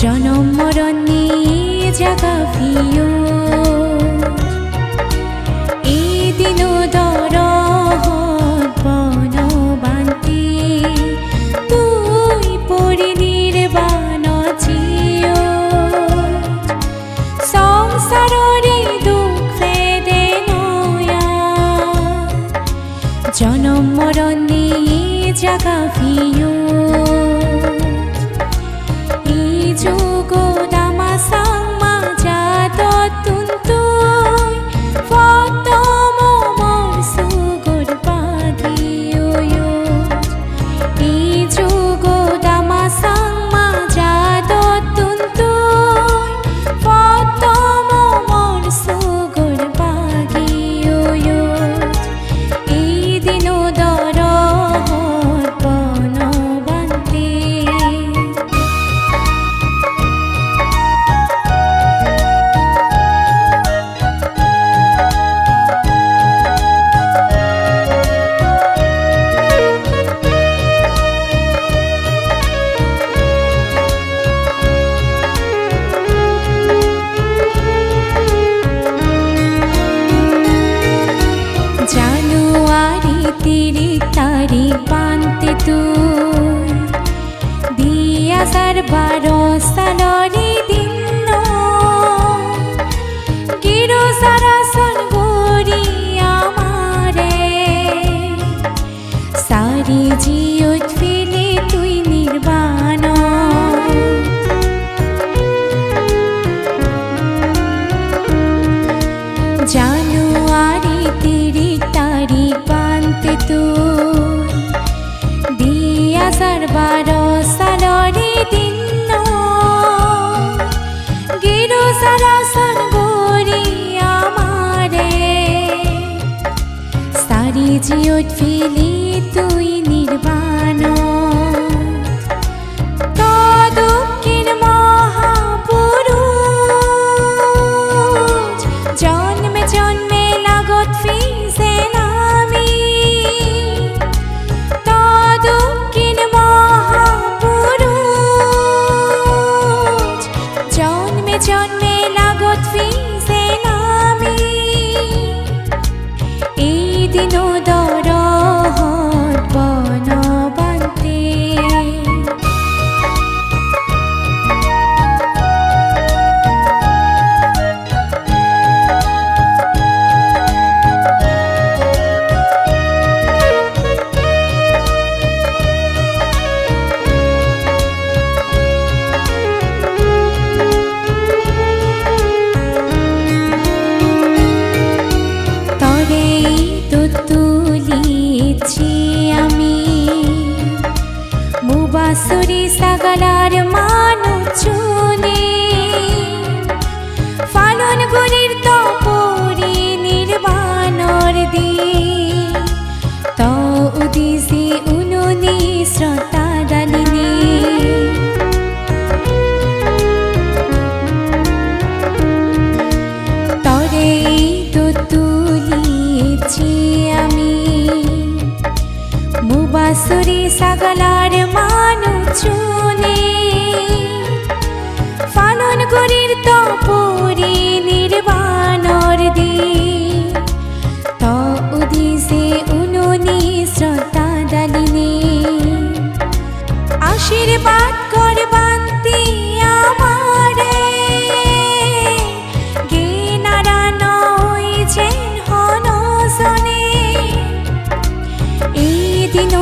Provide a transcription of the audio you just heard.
জনম মরণ নিয়ে জাগা ফিও এই দিন দরহত বনবান্তি তুই পরি নির্বাণ জিও সংসাররে দুঃখ ফেদে নয়া জনম মরণ নিয়ে জাগা ফিও तारी पान्ते तुई दिया सरबारो सालोरी दिनो गिरो सारा सनगोरी आमारे सारी जियोत फेले तुई निर्वाण जानुआरी तेरी तारी पान्ते तुई दिया सरबारो सालोरी दिनो गिरो सारा सनगोरी आमारे सारी जियोत फेले तुई निर्वाण तदुक्किन महापुरुष जन्मे जन्मे लागत फिजे नामी तदुक्किन महापुरुष जन्मे जन्मे लागत फिजे नामी এই দিন দরহত বনবান্তি मुबासुरी सागालार मानु चुने फालन गुरिर तपोरी निर्वाणर दी तो उदिसी उनुनी श्रद्धा दालिनी तरे तो तुलिएছি আমি मुबासुरी सागालार मानु चुने फालन गुरिर तपोरी निर्वाणर दी तो उदिसे उनुनी श्रद्धा दालिनी आशीर्वाद कर बान्ति आमारे गे नारायण যেন হনজনে এই দিন